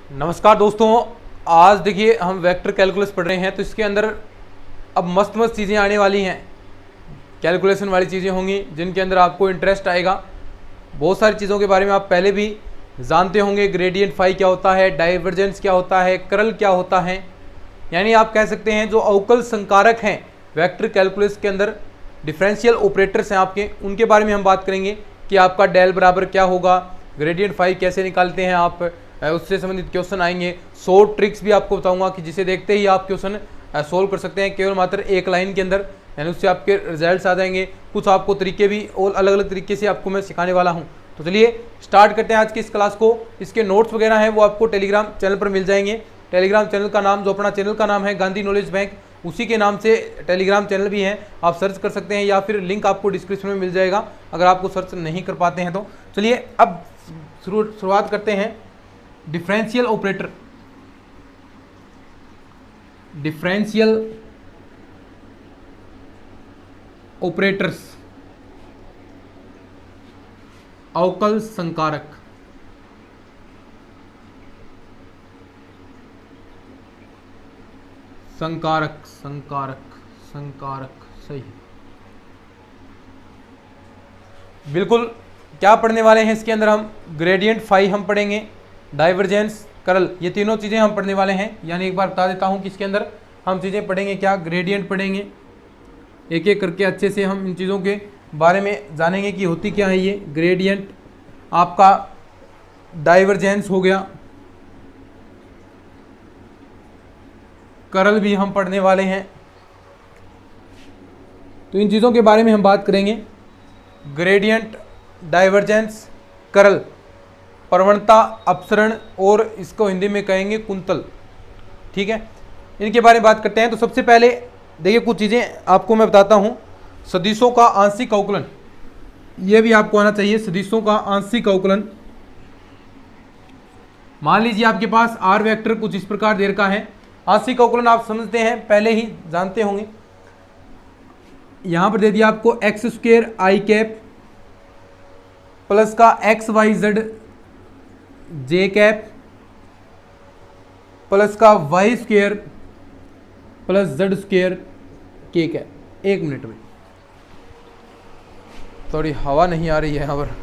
नमस्कार दोस्तों, आज देखिए हम वेक्टर कैलकुलस पढ़ रहे हैं। तो इसके अंदर अब मस्त मस्त चीज़ें आने वाली हैं, कैलकुलेशन वाली चीज़ें होंगी जिनके अंदर आपको इंटरेस्ट आएगा। बहुत सारी चीज़ों के बारे में आप पहले भी जानते होंगे। ग्रेडियंट फाई क्या होता है, डाइवर्जेंस क्या होता है, कर्ल क्या होता है, यानी आप कह सकते हैं जो अवकल संकारक हैं वेक्टर कैलकुलस के अंदर, डिफरेंशियल ऑपरेटर्स हैं आपके, उनके बारे में हम बात करेंगे कि आपका डेल बराबर क्या होगा, ग्रेडियंट फाई कैसे निकालते हैं आप, उससे संबंधित क्वेश्चन आएंगे। 100 ट्रिक्स भी आपको बताऊंगा कि जिसे देखते ही आप क्वेश्चन सोल्व कर सकते हैं केवल मात्र एक लाइन के अंदर, यानी उससे आपके रिजल्ट्स आ जाएंगे। कुछ आपको तरीके भी और अलग अलग तरीके से आपको मैं सिखाने वाला हूं। तो चलिए स्टार्ट करते हैं आज की इस क्लास को। इसके नोट्स वगैरह हैं वो आपको टेलीग्राम चैनल पर मिल जाएंगे। टेलीग्राम चैनल का नाम, जो अपना चैनल का नाम है गांधी नॉलेज बैंक, उसी के नाम से टेलीग्राम चैनल भी है, आप सर्च कर सकते हैं या फिर लिंक आपको डिस्क्रिप्शन में मिल जाएगा अगर आपको सर्च नहीं कर पाते हैं तो। चलिए अब शुरुआत करते हैं। डिफरेंशियल ऑपरेटर, डिफरेंशियल ऑपरेटर्स, अवकल संकारक। संकारक संकारक संकारक सही, बिल्कुल। क्या पढ़ने वाले हैं इसके अंदर हम? ग्रेडियंट फाई हम पढ़ेंगे, डाइवर्जेंस, कर्ल, ये तीनों चीज़ें हम पढ़ने वाले हैं। यानी एक बार बता देता हूं कि इसके अंदर हम चीज़ें पढ़ेंगे क्या। ग्रेडियंट पढ़ेंगे, एक एक करके अच्छे से हम इन चीज़ों के बारे में जानेंगे कि होती क्या है ये। ग्रेडियंट आपका, डाइवर्जेंस हो गया, कर्ल भी हम पढ़ने वाले हैं। तो इन चीज़ों के बारे में हम बात करेंगे। ग्रेडियंट, डाइवर्जेंस, कर्ल, प्रवणता, अपसरण, और इसको हिंदी में कहेंगे कुंतल। ठीक है, इनके बारे में बात करते हैं। तो सबसे पहले देखिए कुछ चीज़ें आपको मैं बताता हूं। सदिशों का आंशिक अवकलन, यह भी आपको आना चाहिए। सदिशों का आंशिक अवकलन, मान लीजिए आपके पास आर वेक्टर कुछ इस प्रकार दे रखा है। आंशिक अवकलन आप समझते हैं, पहले ही जानते होंगे। यहां पर दे दिया आपको x square i cap plus का x y z j cap plus का y square plus z square k cap. एक मिनट में, थोड़ी हवा नहीं आ रही है यहाँ पर।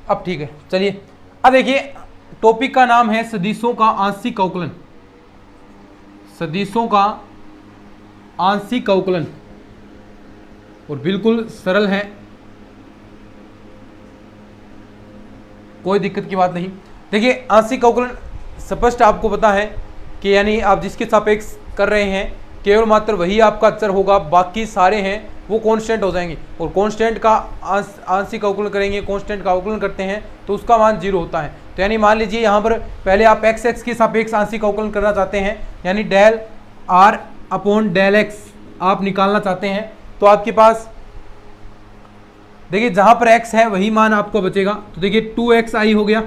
अब ठीक है, चलिए अब देखिए टॉपिक का नाम है सदिशों का आंशिक अवकलन। सदिशों का आंशिक अवकलन, और बिल्कुल सरल है, कोई दिक्कत की बात नहीं। देखिए आंशिक अवकलन स्पष्ट आपको पता है कि यानी आप जिसके सापेक्ष कर रहे हैं केवल मात्र वही आपका अचर होगा, बाकी सारे हैं वो कांस्टेंट हो जाएंगे। और कांस्टेंट का आंशिक अवकलन करेंगे, कांस्टेंट का अवकलन करते हैं तो उसका मान 0 होता है। तो यानी मान लीजिए यहाँ पर पहले आप एक्स एक्स के सापेक्ष आंशिक अवकलन करना चाहते हैं, यानी del r upon del x आप निकालना चाहते हैं। तो आपके पास देखिए जहां पर x है वही मान आपको बचेगा। तो देखिए 2xi हो गया,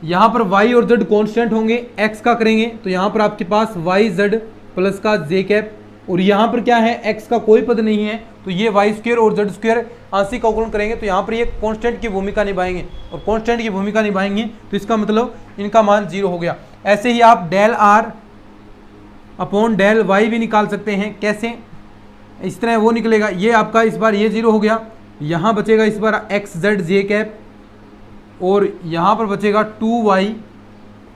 यहां पर y और z कांस्टेंट होंगे, x का करेंगे तो यहां पर आपके पास y z प्लस का j कैप, और यहां पर क्या है x का कोई पद नहीं है तो ये y स्क्वायर और z स्क्वायर आंशिक अवकलन करेंगे तो यहां पर ये कांस्टेंट की भूमिका निभाएंगे, और कांस्टेंट की भूमिका निभाएंगे तो इसका मतलब इनका मान 0 हो गया। ऐसे ही आप del r upon del y भी निकाल सकते हैं। कैसे? इस तरह वो निकलेगा, ये आपका इस बार ये 0 हो गया, यहाँ बचेगा इस बार एक्स जेड जे कैप, और यहाँ पर बचेगा 2y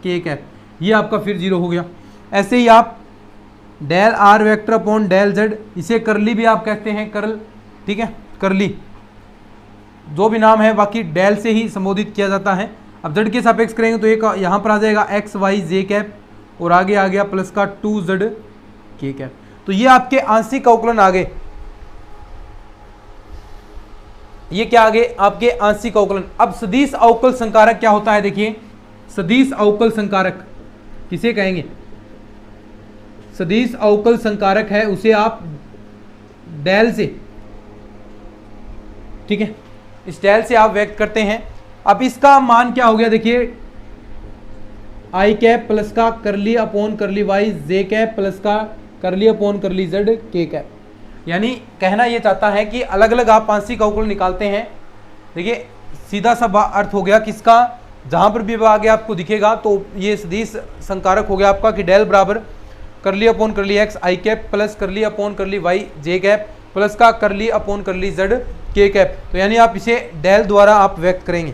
के कैप, ये आपका फिर 0 हो गया। ऐसे ही आप del r vector upon del z, इसे करली भी आप कहते हैं, करल, ठीक है, करली जो भी नाम है बाकी डेल से ही संबोधित किया जाता है। अब जेड के सापेक्ष करेंगे तो एक यहाँ पर आ जाएगा एक्स वाई जे कैप, और आगे आ गया प्लस का 2z के कैप। तो ये आपके आंशिक अवकलन आ गए। ये क्या आ गए? आपके आंशिक अवकलन। अब सदिश अवकल संकारक क्या होता है? देखिए सदिश अवकल संकारक किसे कहेंगे? सदिश अवकल संकारक है उसे आप डेल से, ठीक है, इस डेल से आप व्यक्त करते हैं। अब इसका मान क्या हो गया? देखिए आई कैप प्लस का curly upon curly Y j cap plus का करली अपॉन करली जेड के कैप। यानी कहना ये चाहता है कि अलग अलग आप आंशिक अवकल निकालते हैं। देखिए सीधा सा अर्थ हो गया किसका, जहां पर भी आगे आपको दिखेगा तो ये सदिश संकारक हो गया आपका कि डेल बराबर करली अपॉन करली एक्स आई कैप प्लस करली upon curly Y j cap plus का करली अपॉन करली जेड के कैप। तो यानी आप इसे डेल द्वारा आप व्यक्त करेंगे।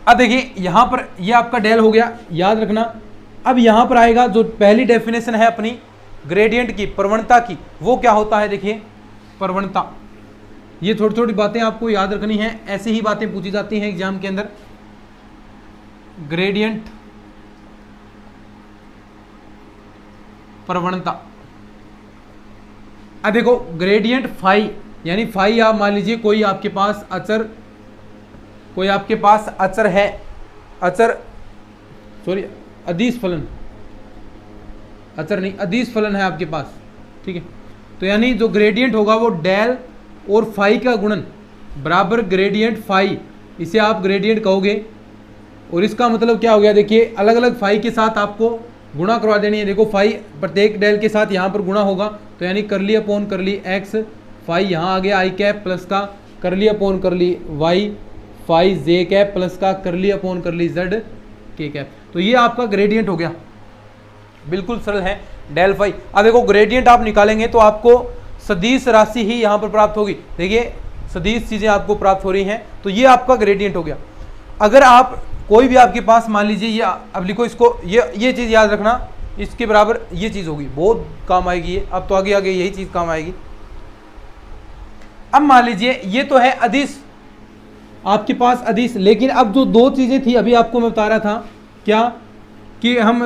अब देखिए यहां पर ये आपका डेल हो गया, याद रखना। अब यहां पर आएगा जो पहली डेफिनेशन है अपनी ग्रेडियंट की, प्रवणता की, वो क्या होता है। देखिए प्रवणता, ये छोटी छोटी बातें आपको याद रखनी है, ऐसी ही बातें पूछी जाती हैं एग्जाम के अंदर। ग्रेडियंट प्रवणता। अब देखो ग्रेडियंट फाई, यानी फाई आप मान लीजिए कोई आपके पास अचर, कोई आपके पास अचर है, अचर सॉरी अदिश फलन, अचर नहीं अदिश फलन है आपके पास, ठीक है। तो यानी जो ग्रेडियंट होगा वो डेल और फाई का गुणन बराबर ग्रेडियंट फाई, इसे आप ग्रेडियंट कहोगे। और इसका मतलब क्या हो गया, देखिए अलग अलग फाई के साथ आपको गुणा करवा देनी है। देखो फाई प्रत्येक डेल के साथ यहाँ पर गुणा होगा, तो यानी करली अपॉन करली एक्स फाई यहाँ आ गया आई कैप प्लस का curly upon curly wi fi जे कैप प्लस का करली अपॉन करली जेड के कैप। तो ये आपका ग्रेडियंट हो गया, बिल्कुल सरल है डेल फाई। अब देखो ग्रेडियंट आप निकालेंगे तो आपको सदिश राशि ही यहाँ पर प्राप्त होगी। देखिए सदिश चीजें आपको प्राप्त हो रही हैं, तो ये आपका ग्रेडियंट हो गया। अगर आप कोई भी आपके पास मान लीजिए ये, अब लिखो इसको, ये चीज याद रखना, इसके बराबर ये चीज होगी, बहुत काम आएगी ये। अब तो आगे आगे यही चीज काम आएगी। अब मान लीजिए ये तो है अदिश, आपके पास अदिश, लेकिन अब जो दो चीजें थी अभी आपको मैं बता रहा था क्या, कि हम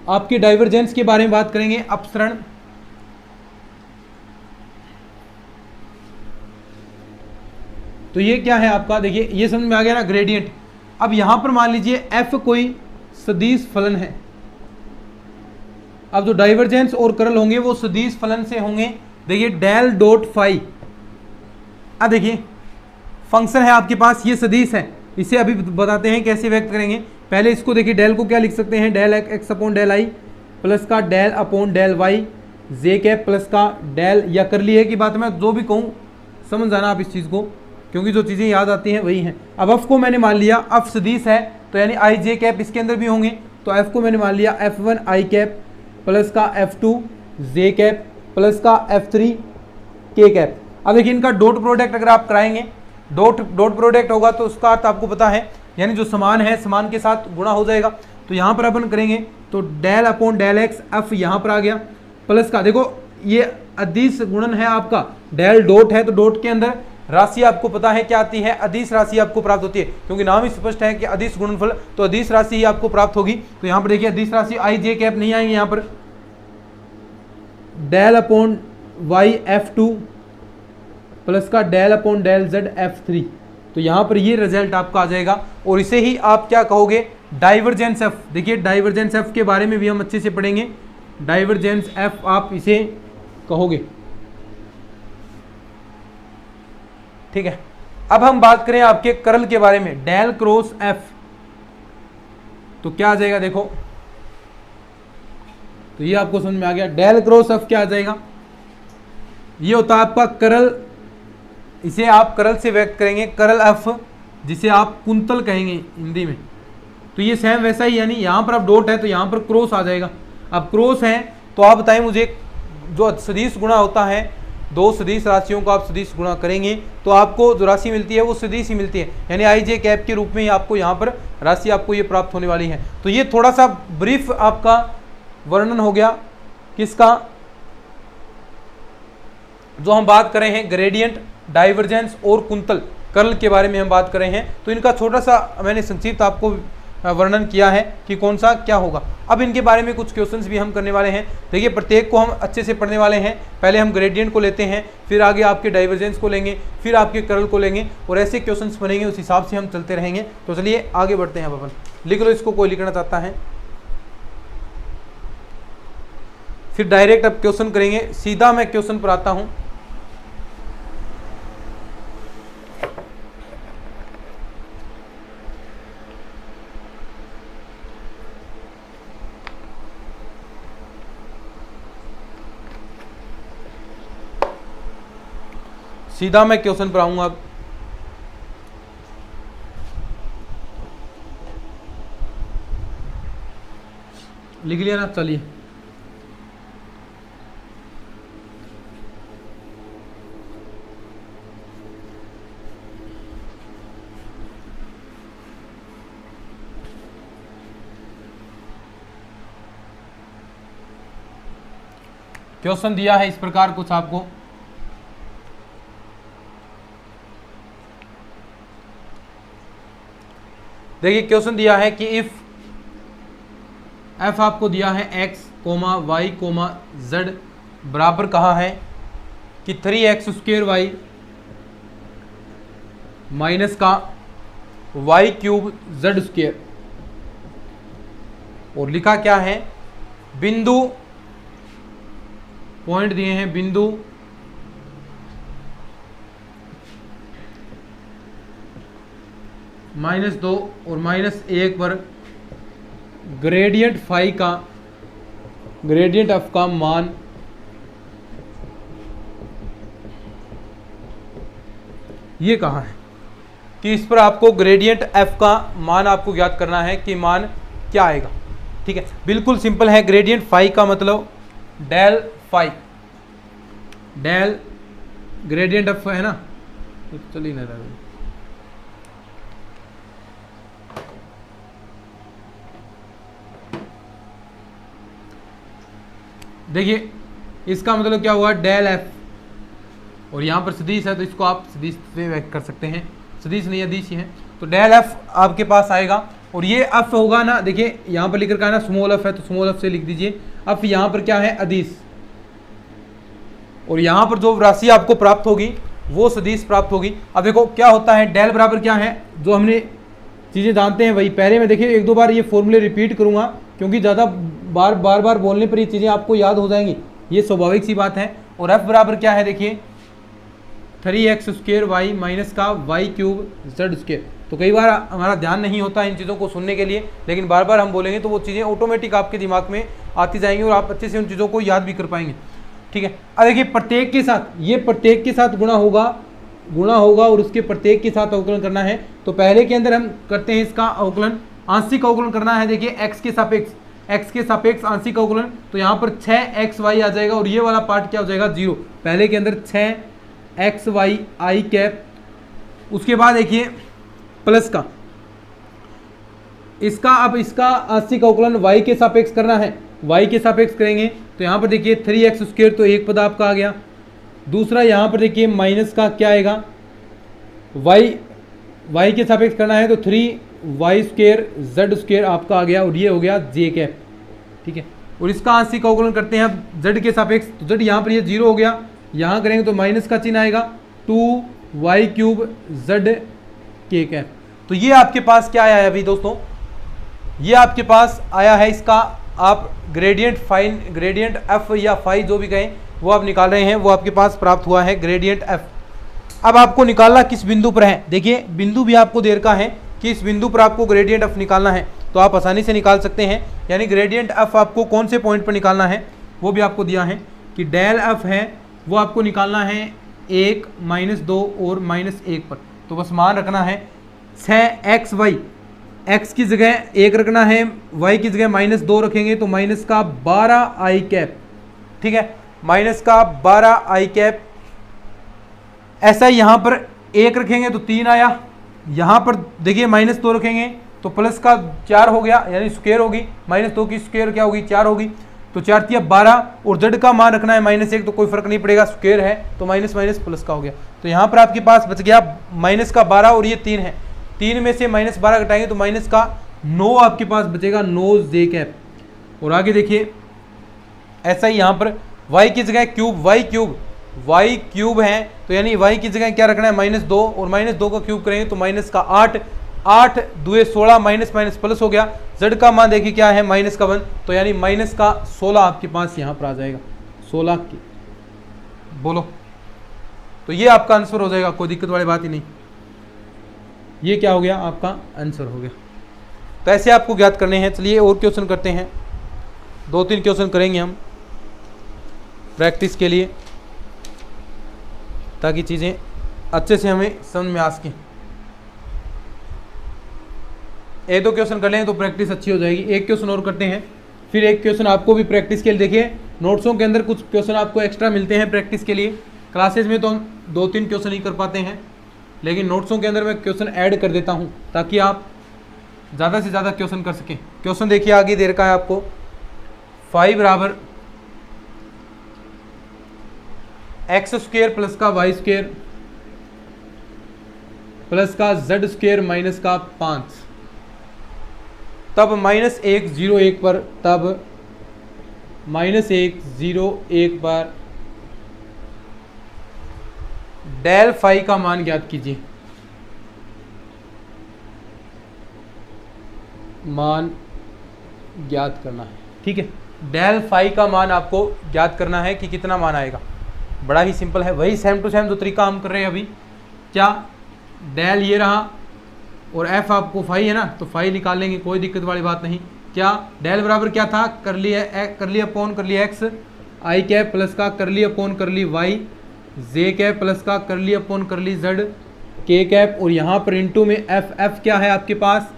आपके डाइवर्जेंस के बारे में बात करेंगे, अपसरण। तो ये क्या है आपका, देखिए ये समझ में आ गया ना, ग्रेडियंट। अब यहां पर मान लीजिए एफ कोई सदिश फलन है। अब जो डाइवर्जेंस और करल होंगे वो सदिश फलन से होंगे। देखिए डेल डॉट फाई, अब देखिए फंक्शन है आपके पास, ये सदिश है, इसे अभी बताते हैं कैसे व्यक्त करेंगे। पहले इसको देखिए, डेल को क्या लिख सकते हैं, del x upon del i plus का del upon del y j cap plus का डेल, या कर ली है कि बात मैं जो भी कहूँ समझ जाना आप इस चीज़ को, क्योंकि जो चीज़ें याद आती हैं वही हैं। अब एफ को मैंने मान लिया, एफ सदिश है तो यानी आई जे कैप इसके अंदर भी होंगे, तो एफ को मैंने मान लिया F1 आई कैप प्लस का F2 जे कैप प्लस का F3 के कैप। अब देखिए इनका डॉट प्रोडक्ट अगर आप कराएंगे, डॉट प्रोडक्ट होगा तो उसका अर्थ आपको पता है, यानी जो समान है समान के साथ गुणा हो जाएगा। तो यहाँ पर अपन करेंगे तो del upon del x f यहाँ पर आ गया प्लस का, देखो ये अदिश गुणन है आपका, डेल डॉट है तो डॉट के अंदर राशि आपको पता है क्या आती है, अदिश राशि आपको प्राप्त होती है, क्योंकि नाम ही स्पष्ट है कि अदिश गुणनफल, तो अदिश राशि ही आपको प्राप्त होगी। तो यहाँ पर देखिए अदिश राशि आई जे कैप नहीं आएंगे, यहाँ पर del upon Y F2 plus का del upon del Z F3। तो यहाँ पर ये रिजल्ट आपका आ जाएगा, और इसे ही आप क्या कहोगे, डाइवर्जेंस एफ। देखिए डाइवर्जेंस एफ के बारे में भी हम अच्छे से पढ़ेंगे, डाइवर्जेंस एफ आप इसे कहोगे, ठीक है। अब हम बात करें आपके करल के बारे में, डेल क्रॉस एफ, तो क्या आ जाएगा, देखो तो ये आपको समझ में आ गया, डेल क्रॉस एफ क्या आ जाएगा, ये होता है आपका करल, इसे आप करल से व्यक्त करेंगे, करल एफ, जिसे आप कुंतल कहेंगे हिंदी में। तो ये सेम वैसा ही, यानी यहाँ पर अब डॉट है तो यहाँ पर क्रॉस आ जाएगा। अब क्रॉस है तो आप बताएं मुझे, जो सदिश गुणा होता है, दो सदिश राशियों को आप सदिश गुणा करेंगे तो आपको जो राशि मिलती है वो सदिश ही मिलती है, यानी आई जे कैप के रूप में ही आपको यहाँ पर राशि आपको ये प्राप्त होने वाली है। तो ये थोड़ा सा ब्रीफ आपका वर्णन हो गया किसका, जो हम बात कर रहे हैं ग्रेडियंट, डाइवर्जेंस और कुंतल कर्ल के बारे में हम बात कर रहे हैं। तो इनका छोटा सा मैंने संक्षिप्त आपको वर्णन किया है कि कौन सा क्या होगा। अब इनके बारे में कुछ क्वेश्चंस भी हम करने वाले हैं। देखिए प्रत्येक को हम अच्छे से पढ़ने वाले हैं। पहले हम ग्रेडियंट को लेते हैं, फिर आगे आपके डाइवर्जेंस को लेंगे, फिर आपके कर्ल को लेंगे, और ऐसे क्वेश्चंस बनेंगे, उस हिसाब से हम चलते रहेंगे। तो चलिए आगे बढ़ते हैं। अब अपन लिख लो इसको, कोई लिखना चाहता है, फिर डायरेक्ट अब क्वेश्चन करेंगे। सीधा मैं क्वेश्चन पर आता हूं। सीधा मैं क्वेश्चन पर आऊंगा। अब लिख लिया ना, चलिए। क्वेश्चन दिया है इस प्रकार कुछ आपको, देखिए क्वेश्चन दिया है कि इफ एफ आपको दिया है x, y, z बराबर कहा है कि 3x² y माइनस का y³ z², और लिखा क्या है, बिंदु पॉइंट दिए हैं, बिंदु -2 और -1 पर ग्रेडियंट फाई का, ग्रेडियंट एफ का मान ये कहा है कि इस पर आपको ग्रेडियंट एफ का मान आपको ज्ञात करना है कि मान क्या आएगा। ठीक है, बिल्कुल सिंपल है। ग्रेडियंट फाई का मतलब del phi, del gradient f है ना, चल ही नहीं रहा। देखिए इसका मतलब क्या हुआ, डेल एफ, और यहाँ पर सदिश है तो इसको आप सदिश से व्यक्त कर सकते हैं, सदिश नहीं अदिश ही है, तो डेल एफ आपके पास आएगा। और ये एफ होगा ना, देखिए यहाँ पर लिख रखा है ना स्मॉल एफ है, तो स्मॉल एफ से लिख दीजिए। एफ यहाँ पर क्या है, अदिश, और यहाँ पर जो राशि आपको प्राप्त होगी वो सदिश प्राप्त होगी। अब देखो क्या होता है, डेल बराबर क्या है, जो हमने चीज़ें जानते हैं वही पहले में देखिए एक दो बार ये फॉर्मूले रिपीट करूँगा, क्योंकि ज़्यादा बार बोलने पर ये चीज़ें आपको याद हो जाएंगी, ये स्वाभाविक सी बात है। और एफ बराबर क्या है, देखिए 3x² y माइनस का y³ z²। तो कई बार हमारा ध्यान नहीं होता इन चीज़ों को सुनने के लिए, लेकिन बार बार हम बोलेंगे तो वो चीज़ें ऑटोमेटिक आपके दिमाग में आती जाएंगी और आप अच्छे से उन चीज़ों को याद भी कर पाएंगे। ठीक है, अब देखिए प्रत्येक के साथ, ये प्रत्येक के साथ गुणा होगा और उसके प्रत्येक के साथ अवकलन करना है। तो पहले के अंदर हम करते हैं इसका अवकलन, आंशिक अवकलन करना है। देखिए x के सापेक्ष आंशिक अवकलन, तो यहाँ पर 6xy आ जाएगा और ये वाला पार्ट क्या हो जाएगा, 0। पहले के अंदर 6xy आई कैप, उसके बाद देखिए प्लस का इसका, अब इसका आंशिक अवकलन y के सापेक्ष करना है, y के सापेक्ष करेंगे तो यहाँ पर देखिए 3x², तो एक पद आपका आ गया। दूसरा यहाँ पर देखिए माइनस का क्या आएगा, y के सापेक्ष करना है तो 3y² z² आपका आ गया, और ये हो गया j कैप। ठीक है, और इसका आंशिक अवकलन करते हैं अब z के सापेक्ष, तो z यहाँ पर ये 0 हो गया, यहाँ करेंगे तो माइनस का चिन्ह आएगा, 2y³ z k कैप। तो ये आपके पास क्या आया है अभी दोस्तों, ये आपके पास आया है इसका, आप ग्रेडियंट एफ या फाई जो भी कहें वो आप निकाल रहे हैं, वो आपके पास प्राप्त हुआ है ग्रेडियंट एफ। अब आपको निकालना किस बिंदु पर है, देखिए बिंदु भी आपको दे रखा है कि इस बिंदु पर आपको ग्रेडियंट एफ निकालना है, तो आप आसानी से निकाल सकते हैं। यानी ग्रेडियंट एफ आपको कौन से पॉइंट पर निकालना है वो भी आपको दिया है कि डेल एफ है वो आपको निकालना है 1, -2 और -1 पर। तो बस मान रखना है 6xy, x की जगह 1 रखना है, y की जगह -2 रखेंगे तो माइनस का 12i कैप। ठीक है, माइनस का 12i कैप। ऐसा ही यहाँ पर 1 रखेंगे तो 3 आया, यहाँ पर देखिए -2 रखेंगे तो प्लस का 4 हो गया, यानी स्क्वायर होगी, -2 की स्क्वायर क्या होगी, 4 होगी, तो 4 तिया 12, और z का मान रखना है -1, तो कोई फर्क नहीं पड़ेगा, स्क्वायर है तो माइनस प्लस का हो गया। तो यहाँ पर आपके पास बच गया -12 और ये 3 है, 3 में से -12 घटाएंगे तो माइनस का 9 आपके पास बचेगा, 9 j कैप। और आगे देखिए ऐसा ही यहाँ पर y की जगह y क्यूब है, तो यानी y की जगह क्या रखना है, -2, और -2 का क्यूब करेंगे तो माइनस का 8 2 16, माइनस प्लस हो गया। z का मान देखिए क्या है, -1, तो यानी -16 आपके पास यहाँ पर आ जाएगा, 16 की बोलो, तो ये आपका आंसर हो जाएगा, कोई दिक्कत वाली बात ही नहीं, ये क्या हो गया, आपका आंसर हो गया। तो ऐसे आपको ज्ञात करने हैं। चलिए और क्वेश्चन करते हैं, 2-3 क्वेश्चन करेंगे हम प्रैक्टिस के लिए, ताकि चीज़ें अच्छे से हमें समझ में आ सके। एक दो क्वेश्चन कर लें तो प्रैक्टिस अच्छी हो जाएगी। एक क्वेश्चन और करते हैं, फिर एक क्वेश्चन आपको भी प्रैक्टिस के लिए। देखिए नोट्सों के अंदर कुछ क्वेश्चन आपको एक्स्ट्रा मिलते हैं प्रैक्टिस के लिए। क्लासेस में तो हम 2-3 क्वेश्चन ही कर पाते हैं, लेकिन नोट्सों के अंदर मैं क्वेश्चन ऐड कर देता हूँ ताकि आप ज़्यादा से ज़्यादा क्वेश्चन कर सकें। क्वेश्चन देखिए आगे दे रखा है आपको, 5 बराबर एक्स स्क्वेयर प्लस का वाई स्क्वेयर प्लस का जेड स्क्वेयर माइनस का 5, तब -1 0 1 पर, तब -1 0 1 पर डेल फाई का मान ज्ञात कीजिए। मान ज्ञात करना है, ठीक है। डेल फाई का मान आपको ज्ञात करना है कि कितना मान आएगा। बड़ा ही सिंपल है, वही सेम टू सेम जो तरीका हम कर रहे हैं अभी। क्या डेल ये रहा और एफ आपको फाई है ना, तो फाई निकाल लेंगे, कोई दिक्कत वाली बात नहीं। क्या डेल बराबर क्या था, कर लिया अपॉन कर लिया एक्स आई कैप प्लस का कर लिया अपॉन कर ली वाई जे कैप प्लस का कर लिया अपॉन कर ली जेड के कैप, और यहाँ पर इंटू में एफ क्या है आपके पास,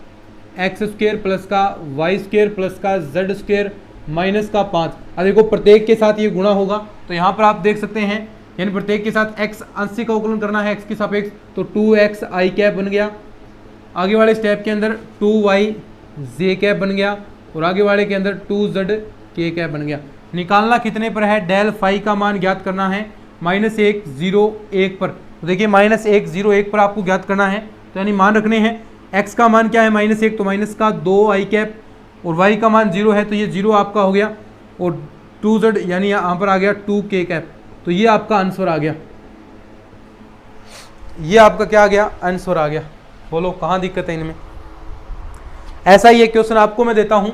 एक्स स्क्वेयर प्लस का वाई स्क्वेयर प्लस का जेड स्क्वेयर माइनस का 5। अब देखो प्रत्येक के साथ ये गुणा होगा, तो यहाँ पर आप देख सकते हैं, यानी प्रत्येक के साथ x अंश का अवकलन करना है x के सापेक्ष, तो 2x आई कैप बन गया। आगे वाले स्टेप के अंदर 2y जे कैप बन गया, और आगे वाले के अंदर 2z के कैप बन गया। निकालना कितने पर है, डेल फाई का मान ज्ञात करना है -1 0 1 पर। तो देखिए -1 0 1 पर आपको ज्ञात करना है, तो यानी मान रखने हैं। x का मान क्या है -1, तो माइनस का 2 आई कैप, और y का मान 0 है तो ये 0 आपका हो गया, और 2z यानी यहाँ पर आ गया 2 के कैप। तो ये आपका आंसर आ गया, ये आपका क्या आ गया, आंसर आ गया। बोलो कहाँ दिक्कत है इनमें। ऐसा ही एक क्वेश्चन आपको मैं देता हूँ,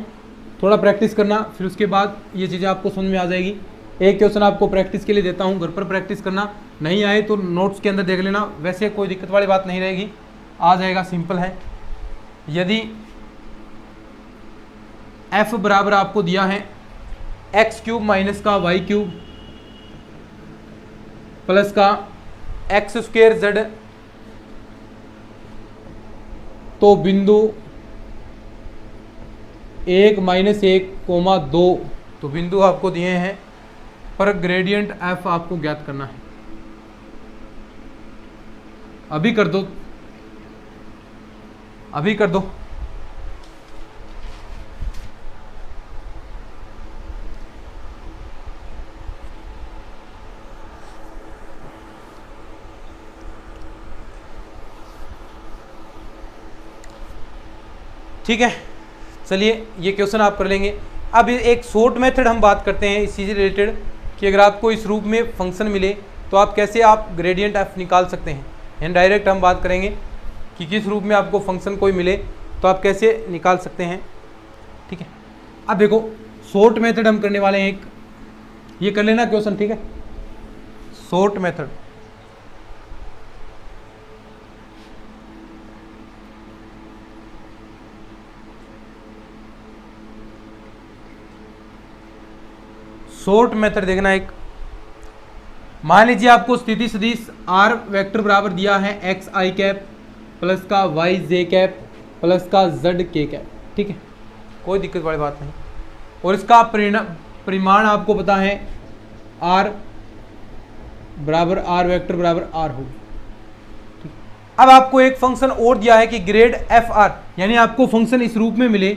थोड़ा प्रैक्टिस करना, फिर उसके बाद ये चीज़ें आपको समझ में आ जाएगी। एक क्वेश्चन आपको प्रैक्टिस के लिए देता हूँ, घर पर प्रैक्टिस करना, नहीं आए तो नोट्स के अंदर देख लेना, वैसे कोई दिक्कत वाली बात नहीं रहेगी, आ जाएगा, सिंपल है। यदि f बराबर आपको दिया है x³ माइनस का y³ प्लस का x² z, तो बिंदु 1 -1 2, तो बिंदु आपको दिए हैं, पर ग्रेडियंट f आपको ज्ञात करना है। अभी कर दो, अभी कर दो। ठीक है, चलिए ये क्वेश्चन आप कर लेंगे। अब एक शॉर्ट मेथड हम बात करते हैं इसी से रिलेटेड, कि अगर आपको इस रूप में फंक्शन मिले तो आप कैसे आप ग्रेडियंट एफ निकाल सकते हैं। एंड डायरेक्ट हम बात करेंगे कि किस रूप में आपको फंक्शन कोई मिले तो आप कैसे निकाल सकते हैं। ठीक है, अब देखो शॉर्ट मेथड हम करने वाले हैं एक, ये कर लेना क्वेश्चन, ठीक है। शॉर्ट मेथड, शॉर्ट मेथड देखना एक, मान लीजिए आपको स्थिति सदिश आर वेक्टर बराबर दिया है एक्स आई कैप प्लस का वाई जे कैप प्लस का जेड के कैप, ठीक है, कोई दिक्कत वाली बात नहीं। और इसका परिमाण आपको पता है आर बराबर आर वेक्टर बराबर आर होगी। अब आपको एक फंक्शन और दिया है कि ग्रेड एफ आर, यानी आपको फंक्शन इस रूप में मिले,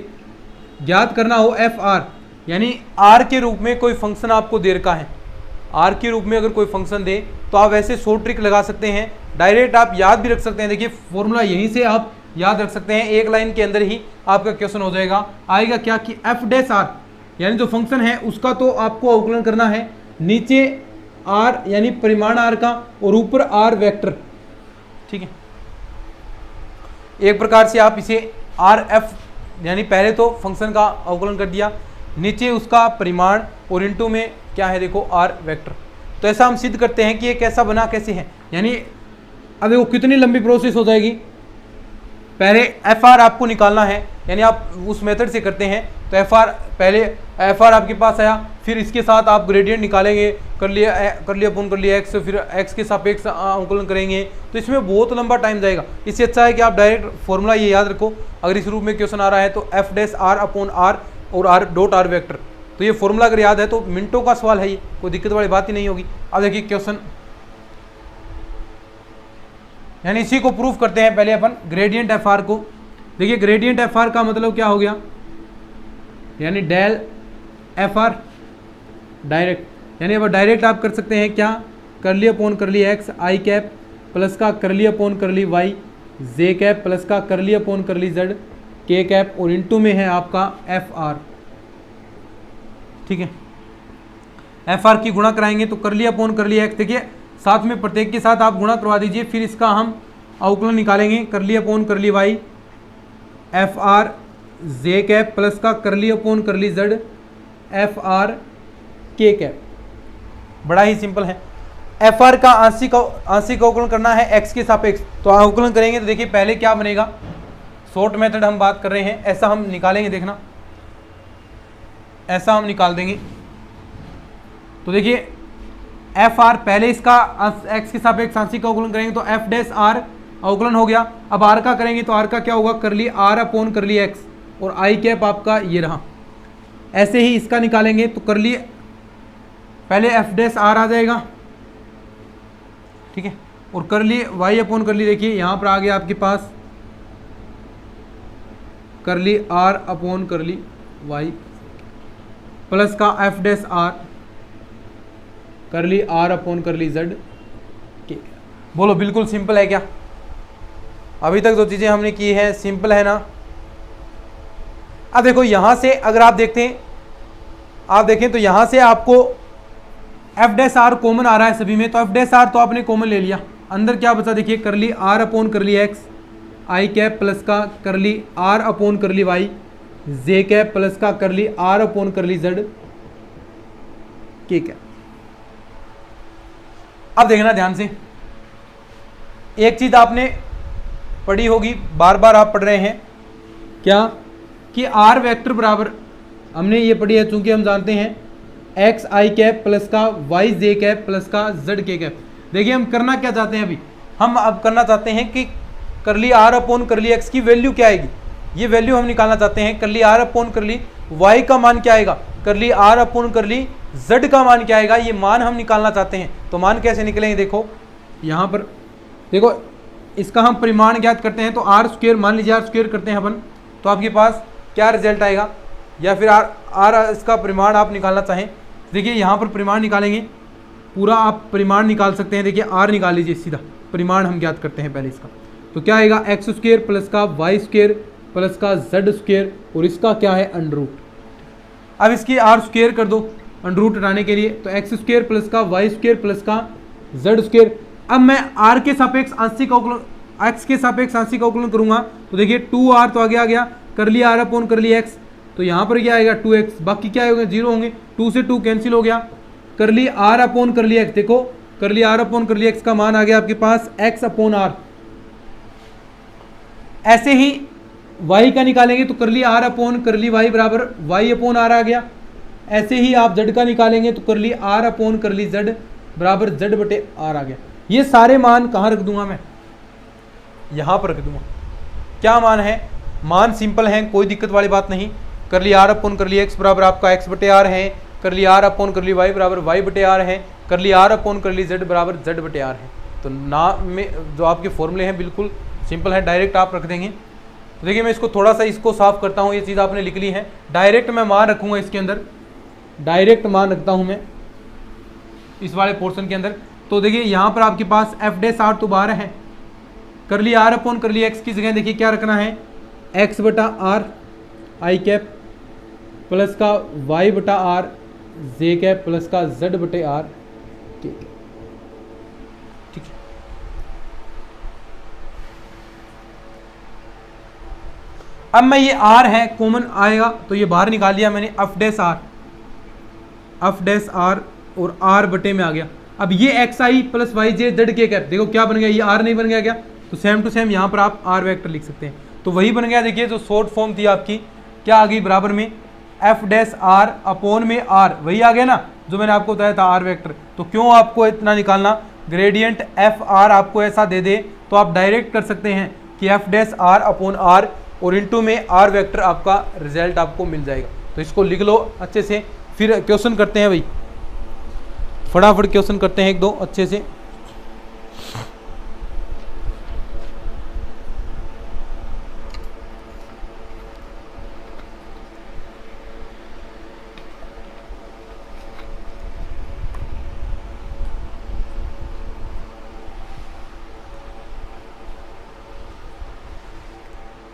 ज्ञात करना हो एफ आर, यानी आर के रूप में कोई फंक्शन आपको दे रखा है। आर के रूप में अगर कोई फंक्शन दे तो आप ऐसे शॉर्ट ट्रिक लगा सकते हैं, डायरेक्ट आप याद भी रख सकते हैं। देखिए फॉर्मूला यहीं से आप याद रख सकते हैं, एक लाइन के अंदर ही आपका क्वेश्चन हो जाएगा। आएगा क्या कि एफ डैश आर, यानी जो फंक्शन है उसका तो आपको अवकलन करना है, नीचे आर यानी परिमाण आर का और ऊपर आर वेक्टर, ठीक है। एक प्रकार से आप इसे आर एफ यानी पहले तो फंक्शन का अवकलन कर दिया, नीचे उसका परिमाण और इनटू में क्या है देखो आर वेक्टर। तो ऐसा हम सिद्ध करते हैं कि ये कैसा बना कैसे है, यानी अब देखो कितनी लंबी प्रोसेस हो जाएगी। पहले एफ आर आपको निकालना है, यानी आप उस मेथड से करते हैं तो एफ आर पहले एफ आर आपके पास आया, फिर इसके साथ आप ग्रेडियंट निकालेंगे, कर लिया अपोन कर लिया एक्स, फिर एक्स के सापेक्ष अंकुलन करेंगे, तो इसमें बहुत लंबा टाइम जाएगा। इससे अच्छा है कि आप डायरेक्ट फॉर्मूला ये याद रखो, अगर इस रूप में क्वेश्चन आ रहा है तो f dash r upon r और आर डॉट आर वेक्टर, तो ये फॉर्मूला अगर याद है तो मिनटों का सवाल है, ये कोई दिक्कत वाली बात ही नहीं होगी। अब देखिए क्वेश्चन, यानी इसी को प्रूफ करते हैं पहले अपन ग्रेडियंट एफ आर को। देखिए ग्रेडियंट एफ आर का मतलब क्या हो गया, यानी डेल एफ आर डायरेक्ट, यानी अब डायरेक्ट आप कर सकते हैं क्या, करली अपॉन करली एक्स आई कैप प्लस का curly upon curly Y j cap plus का करली अपॉन करली जेड के कैप, और इनटू में है आपका एफ आर। ठीक है, एफ आर की गुणा कराएंगे तो करली अपॉन करली एक्स, देखिए साथ में प्रत्येक के साथ आप गुणा करवा दीजिए, फिर इसका हम अवकलन निकालेंगे, curly upon curly y f r j cap plus का curly upon curly z f r k cap. बड़ा ही सिंपल है। एफ आर का आंशिक अवकलन करना है एक्स के सापेक्ष, तो अवकलन करेंगे तो देखिए पहले क्या बनेगा, शॉर्ट मेथड हम बात कर रहे हैं, ऐसा हम निकालेंगे, देखना ऐसा हम निकाल देंगे। तो देखिए एफ आर पहले इसका एक्स के सापेक्ष आंशिक अवकलन करेंगे तो एफ डैश आर अवकलन हो गया। अब आर का करेंगे तो आर का क्या होगा, करली आर अपॉन करली एक्स, और आई कैप आपका ये रहा। ऐसे ही इसका निकालेंगे तो करली पहले एफ डैश आर आ जाएगा, ठीक है, और करली वाई अपॉन करली, देखिए यहां पर आ गया आपके पास करली are upon curly Y plus का एफ डैश आर करली आर अपॉन करली जेड के। बोलो बिल्कुल सिंपल है क्या? अभी तक जो चीजें हमने की है सिंपल है ना? अब देखो यहां से अगर आप देखें तो यहां से आपको एफ डैश आर कॉमन आ रहा है सभी में, तो एफ डैश आर तो आपने कॉमन ले लिया, अंदर क्या बचा, देखिए करली आर अपॉन करली एक्स आई कैप प्लस का करली are upon curly Y j cap plus का करली आर अपॉन करली जेड के कैप। अब देखना ध्यान से, एक चीज आपने पढ़ी होगी, बार बार आप पढ़ रहे हैं क्या, कि आर वेक्टर बराबर, हमने ये पढ़ी है चूंकि हम जानते हैं एक्स आई कैप प्लस का वाई जे कैप प्लस का जेड के कैप। देखिए हम करना क्या चाहते हैं, अभी हम अब करना चाहते हैं कि करली आर अपॉन करली एक्स की वैल्यू क्या आएगी, ये वैल्यू हम निकालना चाहते हैं। करली आर अपॉन करली वाई का मान क्या आएगा, करली आर अपॉन करली जेड का मान क्या आएगा, ये मान हम निकालना चाहते हैं। तो मान कैसे निकलेंगे, देखो यहाँ पर देखो, इसका हम परिमाण ज्ञात करते हैं तो आर स्क्वायर, मान लीजिए आर स्क्वायर करते हैं अपन, तो आपके पास क्या रिजल्ट आएगा, या फिर आर इसका परिमाण आप निकालना चाहें, देखिए यहाँ पर परिमाण निकालेंगे, पूरा आप परिमाण निकाल सकते हैं। देखिए आर निकाल लीजिए, सीधा परिमाण हम ज्ञात करते हैं पहले इसका, तो क्या आएगा एक्स स्क्वायर प्लस का वाई स्क्वायर प्लस का जेड स्क्वायर, और इसका क्या है अंडर रूट। अब इसकी आर स्क्वायर कर दो अंडर रूट हटाने के लिए, तो एक्स स्क्वायर प्लस का वाई स्क्वायर प्लस का जेड स्क्वायर। अब मैं आर के सापेक्ष आंशिक अवकलन, एक्स के सापेक्ष आंशिक अवकलन करूंगा, तो देखिए 2r तो आगे आ गया, करली आर अपॉन करली एक्स, तो यहाँ पर क्या आएगा 2x, बाकी क्या होंगे 0 होंगे, 2 से 2 कैंसिल हो गया, करली आर अपॉन करली एक्स, देखो करली आर अपॉन करली एक्स का मान आ गया आपके पास x अपॉन आर। ऐसे ही y का निकालेंगे तो करली आर अपॉन करली y बराबर y अपॉन आर आ गया। ऐसे ही आप z का निकालेंगे तो करली आर अपॉन करली z बराबर z बटे आर आ गया। ये सारे मान कहाँ रख दूंगा मैं, यहाँ पर रख दूंगा। क्या मान है, मान सिंपल है, कोई दिक्कत वाली बात नहीं। करली आर अपॉन करली एक्स बराबर आपका x बटे आर है, करली आर अपॉन करली वाई बराबर y बटे आर है, करली आर अपॉन करली z बराबर z बटे आर है। तो नाम में जो आपके फॉर्मूले हैं बिल्कुल सिंपल है, डायरेक्ट आप रख देंगे। तो देखिए मैं इसको थोड़ा सा इसको साफ करता हूँ, ये चीज़ आपने लिख ली है, डायरेक्ट मैं मान रखूँगा इसके अंदर, डायरेक्ट मान रखता हूँ मैं इस वाले पोर्शन के अंदर। तो देखिए यहाँ पर आपके पास एफ डैश आर तो बाहर है, करली आर अपॉन करली एक्स की जगह देखिए क्या रखना है, एक्स बटा आर आई कैप प्लस का वाई बटा आर जे कैप प्लस का जेड बटे आर के कैप। ठीक है, अब मैं ये आर है कॉमन आएगा तो ये बाहर निकाल लिया मैंने, एफ डैश आर और आर बटे में आ गया। अब ये एक्स आई प्लस वाई जे जेड के कैप, देखो क्या बन गया, ये आर नहीं बन गया क्या, तो सेम टू सेम यहाँ पर आप आर वेक्टर लिख सकते हैं। तो वही बन गया। देखिए जो शॉर्ट फॉर्म थी आपकी क्या आ गई, बराबर में एफ डैश आर अपॉन में आर, वही आ गया ना जो मैंने आपको बताया था आर वेक्टर। तो क्यों आपको इतना निकालना, ग्रेडियंट एफ आर आपको ऐसा दे दे तो आप डायरेक्ट कर सकते हैं कि f dash r upon r और इनटू में आर वेक्टर, आपका रिजल्ट आपको मिल जाएगा। तो इसको लिख लो अच्छे से, फिर क्वेश्चन करते हैं भाई, फटाफट क्वेश्चन करते हैं एक दो अच्छे से।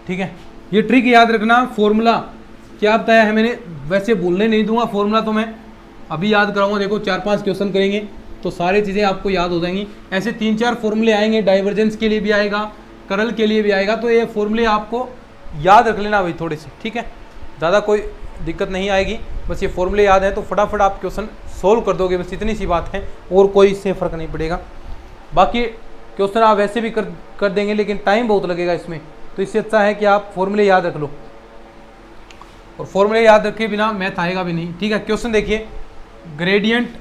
ठीक है, ये ट्रिक याद रखना। फॉर्मूला क्या बताया है मैंने, वैसे भूलने नहीं दूंगा, फॉर्मूला तो मैं अभी याद कराऊंगा। देखो 4-5 क्वेश्चन करेंगे तो सारी चीज़ें आपको याद हो जाएंगी। ऐसे 3-4 फॉर्मूले आएंगे, डाइवर्जेंस के लिए भी आएगा, कर्ल के लिए भी आएगा। तो ये फॉर्मूले आपको याद रख लेना भाई थोड़े से, ठीक है, ज़्यादा कोई दिक्कत नहीं आएगी। बस ये फॉर्मूले याद है तो फटाफट आप क्वेश्चन सोल्व कर दोगे, बस इतनी सी बात है, और कोई इससे फ़र्क नहीं पड़ेगा। बाकी क्वेश्चन आप वैसे भी कर देंगे, लेकिन टाइम बहुत लगेगा इसमें, तो इससे अच्छा है कि आप फॉर्मूले याद रख लो, और फॉर्मूले याद रखे बिना मैथ आएगा भी नहीं। ठीक है, क्वेश्चन देखिए, ग्रेडियंट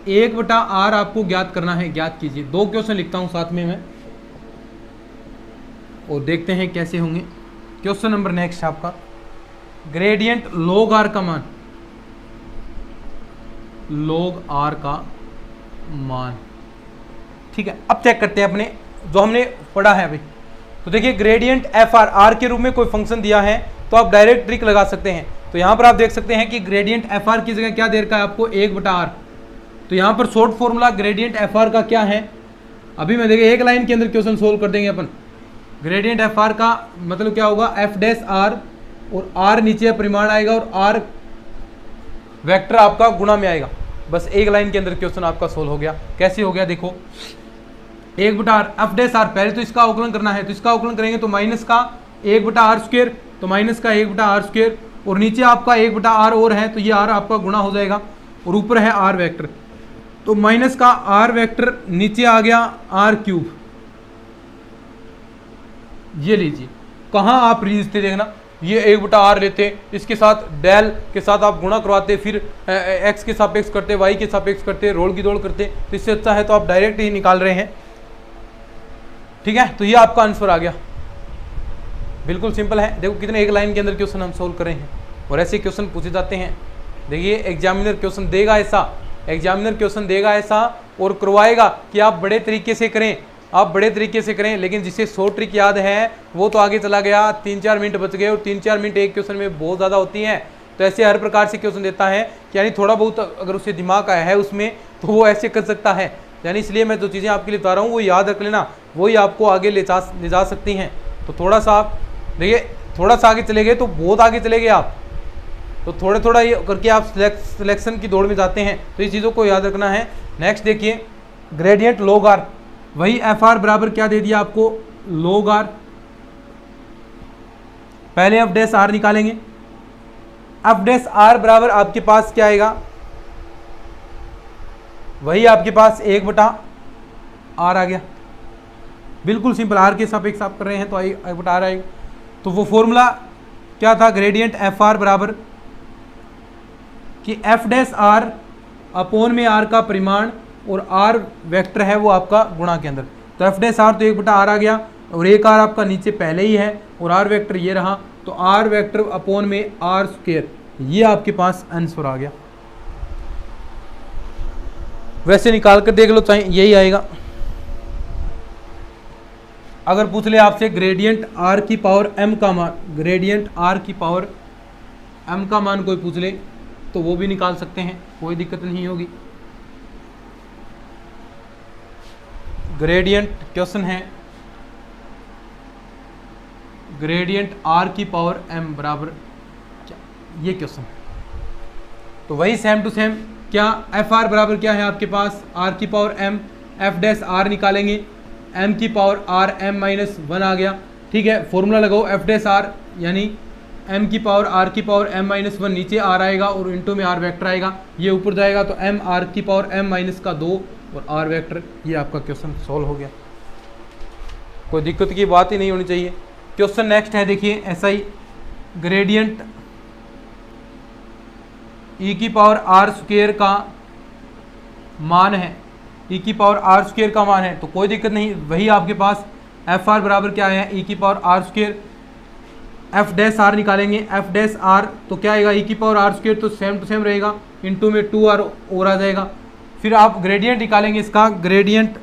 1/r आपको ज्ञात करना है, ज्ञात कीजिए। 2 क्वेश्चन लिखता हूं साथ में मैं, और देखते हैं कैसे होंगे। क्वेश्चन नंबर नेक्स्ट आपका, ग्रेडियंट log r का मान, log r का मान, ठीक है। अब चेक करते हैं अपने जो हमने पढ़ा है अभी। तो देखिए ग्रेडियंट एफ आर, आर के रूप में कोई फंक्शन दिया है तो आप डायरेक्ट ट्रिक लगा सकते हैं। तो यहाँ पर आप देख सकते हैं कि ग्रेडियंट एफ आर की जगह क्या दे रखा है आपको, 1/r। तो यहाँ पर short formula gradient F r का क्या है, अभी मैं देखिए एक लाइन के अंदर क्वेश्चन सोल्व कर देंगे अपन। ग्रेडियंट एफ आर का मतलब क्या होगा, एफ डैश आर, और आर नीचे परिमाण आएगा और आर वेक्टर आपका गुणा में आएगा। बस एक लाइन के अंदर क्वेश्चन आपका सोल्व हो गया। कैसे हो गया देखो, 1/r एफ डैश आर, पहले तो इसका अवकलन करना है, तो इसका अवकलन करेंगे तो माइनस का 1/r², तो माइनस का 1/r², और नीचे आपका 1/r और है तो ये r आपका गुणा हो जाएगा, और ऊपर है r वेक्टर, तो माइनस का r वेक्टर नीचे आ गया r³। ये लीजिए, कहाँ आप रीज थे देखना, ये 1/r लेते, इसके साथ डेल के साथ आप गुणा करवाते, फिर x के सापेक्ष करते, y के सापेक्ष करते, रोल की दौड़ करते, तो इससे अच्छा है तो आप डायरेक्ट ही निकाल रहे हैं। ठीक है, तो ये आपका आंसर आ गया, बिल्कुल सिंपल है। देखो कितने एक लाइन के अंदर क्वेश्चन हम सोल्व कर रहे हैं, और ऐसे क्वेश्चन पूछे जाते हैं। देखिए एग्जामिनर क्वेश्चन देगा ऐसा, एग्जामिनर क्वेश्चन देगा ऐसा और करवाएगा कि आप बड़े तरीके से करें, आप बड़े तरीके से करें, लेकिन जिसे शॉर्ट ट्रिक याद है वो तो आगे चला गया, 3-4 मिनट बच गए, और 3-4 मिनट एक क्वेश्चन में बहुत ज़्यादा होती हैं। तो ऐसे हर प्रकार से क्वेश्चन देता है, यानी थोड़ा बहुत अगर उसे दिमाग आया है उसमें तो वो ऐसे कर सकता है। यानी इसलिए मैं जो चीज़ें आपके लिए बता रहा हूँ वो याद रख लेना, वही आपको आगे ले जा सकती हैं। तो थोड़ा सा आप देखिए, थोड़ा सा आगे चले गए तो बहुत आगे चले गए आप, तो थोड़ा थोड़ा ये करके आप सिलेक्शन की दौड़ में जाते हैं, तो इस चीज़ों को याद रखना है। नेक्स्ट देखिए, ग्रेडियंट log r, वही एफ आर बराबर क्या दे दिया आपको, log r। पहले एफ डैश आर निकालेंगे, एफ डैश आर बराबर आपके पास क्या आएगा, वही आपके पास 1/r आ गया, बिल्कुल सिंपल, आर के सापेक्ष आप कर रहे हैं तो 1/r आएगा। तो वो फॉर्मूला क्या था, ग्रेडियंट एफ आर बराबर कि एफ डैश आर अपॉन में आर का परिमाण और आर वेक्टर है वो आपका गुणा के अंदर, तो एफ डैश आर तो 1/r आ गया, और एक आर आपका नीचे पहले ही है, और आर वेक्टर ये रहा, तो आर वेक्टर अपॉन में r², ये आपके पास आंसर आ गया। वैसे निकाल कर देख लो, चाहे यही आएगा। अगर पूछ ले आपसे ग्रेडियंट r की पावर m का मान, ग्रेडियंट r की पावर m का मान कोई पूछ ले तो वो भी निकाल सकते हैं, कोई दिक्कत नहीं होगी। ग्रेडियंट क्वेश्चन है, ग्रेडियंट r की पावर m बराबर क्या, ये क्वेश्चन। तो वही सेम टू सेम, क्या एफ आर बराबर क्या है आपके पास, r की power m, f dash r निकालेंगे, m की पावर r, m-1 आ गया। ठीक है, फॉर्मूला लगाओ, एफ डैश आर यानी m की पावर r की पावर m-1, नीचे r आएगा और इनटू में r वेक्टर आएगा, ये ऊपर जाएगा, तो m r की पावर m-2 और r वेक्टर। ये आपका क्वेश्चन सॉल्व हो गया, कोई दिक्कत की बात ही नहीं होनी चाहिए। क्वेश्चन नेक्स्ट है, देखिए ऐसा ही, ग्रेडियंट ई की पावर आर स्क्वेयर का मान है, ई की पावर आर स्क्वेयर का मान है, तो कोई दिक्कत नहीं, वही आपके पास एफ आर बराबर क्या है, ई की power r square, f dash r निकालेंगे, एफ डैश आर तो क्या आएगा, ई की पावर आर स्क्वेयर तो सेम टू सेम रहेगा, इनटू में 2r और आ जाएगा। फिर आप ग्रेडियंट निकालेंगे इसका, ग्रेडियंट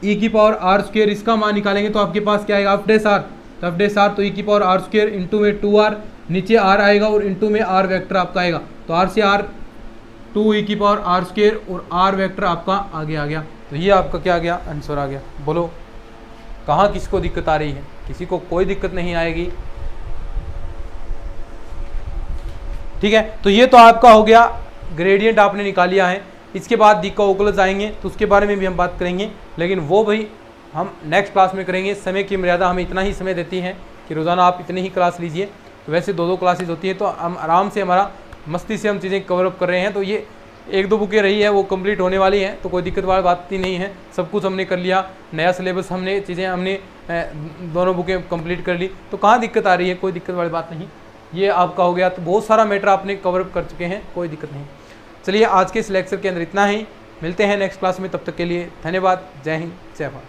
ई की पावर आर स्क्वेयर, इसका मान निकालेंगे तो आपके पास क्या आएगा, एफ डैश आर, तो एफ डैश आर तो ई की पावर आर स्क्वेयर इंटू में 2r, नीचे r आएगा और इंटू में r वेक्टर आपका आएगा, तो r से r 2 ई की पावर आर स्क्वेयर और r वेक्टर आपका आगे आ गया। तो ये आपका क्या आ गया, आंसर आ गया। बोलो कहाँ किसको दिक्कत आ रही है, किसी को कोई दिक्कत नहीं आएगी। ठीक है, तो ये तो आपका हो गया, ग्रेडियंट आपने निकाल लिया है। इसके बाद दी का ओकुलस आएंगे तो उसके बारे में भी हम बात करेंगे, लेकिन वो भाई हम नेक्स्ट क्लास में करेंगे। समय की मर्यादा हमें इतना ही समय देती है कि रोज़ाना आप इतनी ही क्लास लीजिए, तो वैसे 2-2 क्लासेज होती है, तो हम आराम से, हमारा मस्ती से हम चीज़ें कवर अप कर रहे हैं। तो ये 1-2 बुकें रही है वो कंप्लीट होने वाली हैं, तो कोई दिक्कत वाली बात ही नहीं है, सब कुछ हमने कर लिया, नया सिलेबस हमने, चीज़ें हमने दोनों बुकें कंप्लीट कर ली, तो कहाँ दिक्कत आ रही है, कोई दिक्कत वाली बात नहीं। ये आपका हो गया, तो बहुत सारा मैटर आपने कवर अप कर चुके हैं, कोई दिक्कत नहीं। चलिए आज के इस लेक्चर के अंदर इतना ही, मिलते हैं नेक्स्ट क्लास में, तब तक के लिए धन्यवाद। जय हिंद, जय भारत।